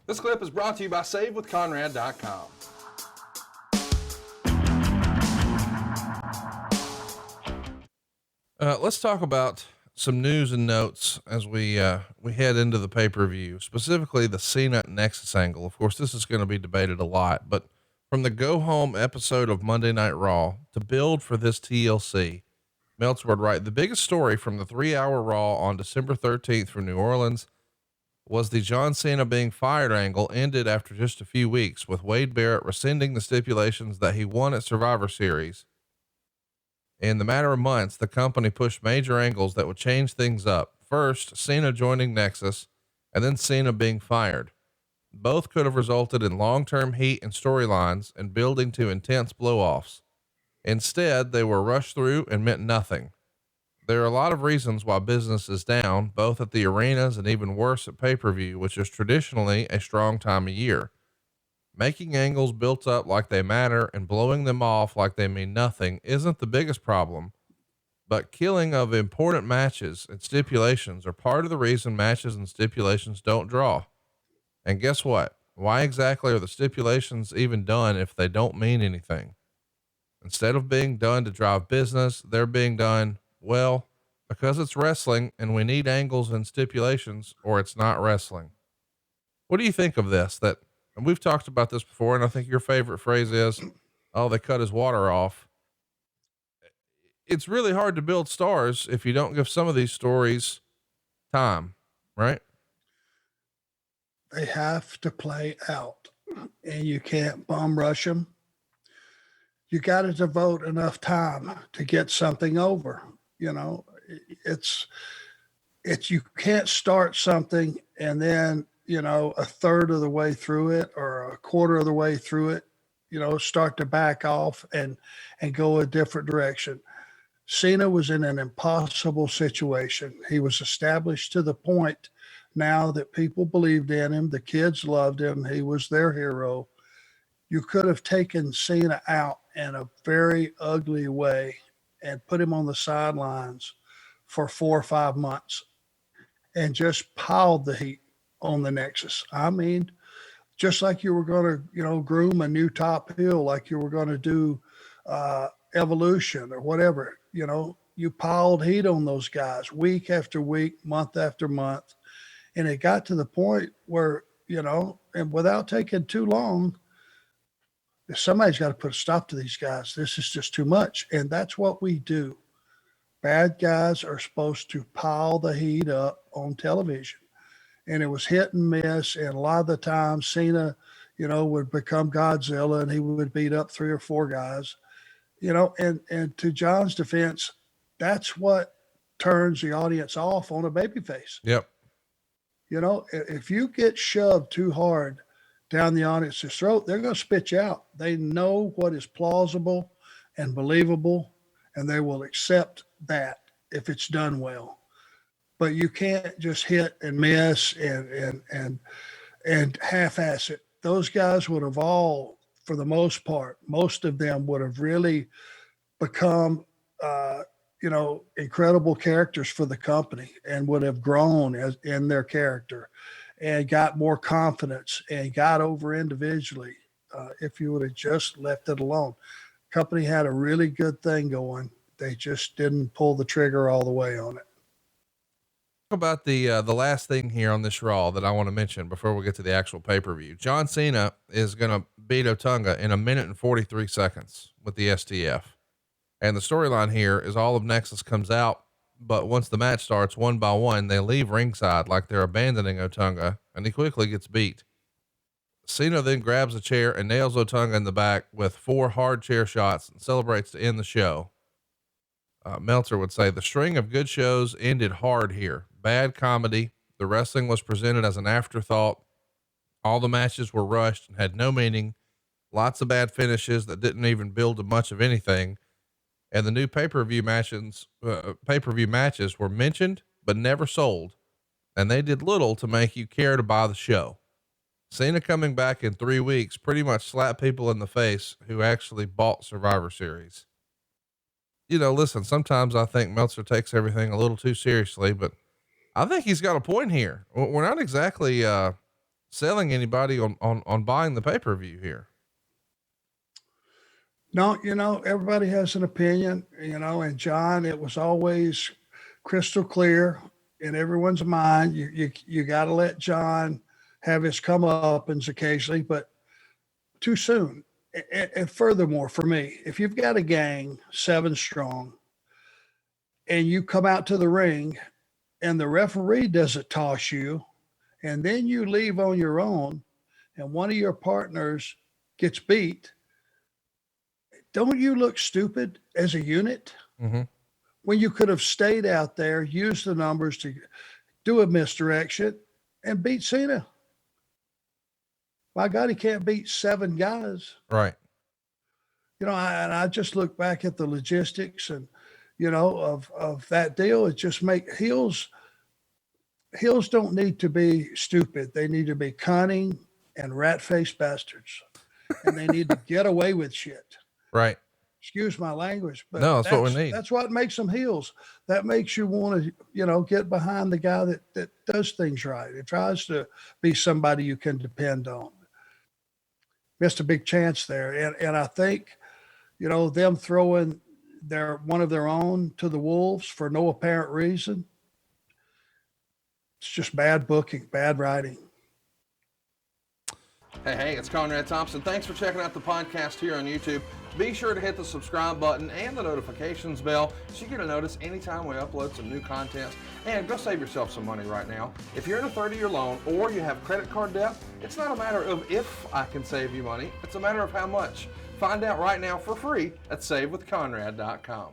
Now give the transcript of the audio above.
This clip is brought to you by SaveWithConrad.com. Let's talk about some news and notes as we head into the pay-per-view, specifically the Cena Nexus angle. Of course, this is going to be debated a lot, but from the go home episode of Monday Night Raw to build for this TLC, Meltzer would write, the biggest story from the 3-hour Raw on December 13th from New Orleans was the John Cena being fired angle ended after just a few weeks, with Wade Barrett rescinding the stipulations that he won at Survivor Series. In the matter of months, the company pushed major angles that would change things up. First, Cena joining Nexus, and then Cena being fired. Both could have resulted in long-term heat and storylines and building to intense blow-offs. Instead, they were rushed through and meant nothing. There are a lot of reasons why business is down, both at the arenas and even worse at pay-per-view, which is traditionally a strong time of year. Making angles built up like they matter and blowing them off like they mean nothing isn't the biggest problem, but killing of important matches and stipulations are part of the reason matches and stipulations don't draw. And guess what? Why exactly are the stipulations even done if they don't mean anything? Instead of being done to drive business, they're being done, well, because it's wrestling and we need angles and stipulations or it's not wrestling. What do you think of this? And we've talked about this before, and I think your favorite phrase is, oh, they cut his water off. It's really hard to build stars if you don't give some of these stories time, right? They have to play out, and you can't bum rush them. You got to devote enough time to get something over. You know, it's you can't start something and then, you know, a third of the way through it or a quarter of the way through it, you know, start to back off and go a different direction. Cena was in an impossible situation. He was established to the point now that people believed in him. The kids loved him. He was their hero. You could have taken Cena out in a very ugly way and put him on the sidelines for 4 or 5 months and just piled the heat on the Nexus. I mean, just like you were going to, you know, groom a new top heel, like you were going to do Evolution or whatever, you know, you piled heat on those guys week after week, month after month. And it got to the point where, you know, and without taking too long, somebody's got to put a stop to these guys. This is just too much. And that's what we do. Bad guys are supposed to pile the heat up on television. And it was hit and miss. And a lot of the time Cena, you know, would become Godzilla and he would beat up 3 or 4 guys, you know, and to John's defense, that's what turns the audience off on a babyface. Yep. You know, if you get shoved too hard down the audience's throat, they're going to spit you out. They know what is plausible and believable, and they will accept that if it's done well. But you can't just hit and miss and half-ass it. Those guys would have all, for the most part, most of them would have really become, you know, incredible characters for the company and would have grown in their character and got more confidence and got over individually if you would have just left it alone. Company had a really good thing going. They just didn't pull the trigger all the way on it. About the last thing here on this Raw that I want to mention before we get to the actual pay-per-view. John Cena is going to beat Otunga in 1 minute and 43 seconds with the STF. And the storyline here is all of Nexus comes out, but once the match starts, one by one, they leave ringside like they're abandoning Otunga, and he quickly gets beat. Cena then grabs a chair and nails Otunga in the back with 4 hard chair shots and celebrates to end the show. Meltzer would say the string of good shows ended hard here. Bad comedy. The wrestling was presented as an afterthought. All the matches were rushed and had no meaning. Lots of bad finishes that didn't even build to much of anything. And the new pay-per-view matches were mentioned, but never sold. And they did little to make you care to buy the show. Cena coming back in 3 weeks pretty much slapped people in the face who actually bought Survivor Series. You know, listen, sometimes I think Meltzer takes everything a little too seriously, but I think he's got a point here. We're not exactly, selling anybody on buying the pay-per-view here. No, everybody has an opinion, and John, it was always crystal clear in everyone's mind. You got to let John have his comeuppance occasionally, but too soon. And furthermore, for me, if you've got a gang 7 strong and you come out to the ring and the referee doesn't toss you, and then you leave on your own and one of your partners gets beat, don't you look stupid as a unit? Mm-hmm. When you could have stayed out there, used the numbers to do a misdirection and beat Cena. My God, he can't beat 7 guys. Right. I just look back at the logistics and, of that deal. It just heels don't need to be stupid. They need to be cunning and rat-faced bastards. And they need to get away with shit. Right. Excuse my language, but no, that's what we need. That's what makes them heels. That makes you want to, get behind the guy that does things right. It tries to be somebody you can depend on. Missed a big chance there. And I think, them throwing one of their own to the wolves for no apparent reason. It's just bad booking, bad writing. Hey, it's Conrad Thompson. Thanks for checking out the podcast here on YouTube. Be sure to hit the subscribe button and the notifications bell so you get a notice anytime we upload some new content. And go save yourself some money right now. If you're in a 30-year loan or you have credit card debt, it's not a matter of if I can save you money. It's a matter of how much. Find out right now for free at SaveWithConrad.com.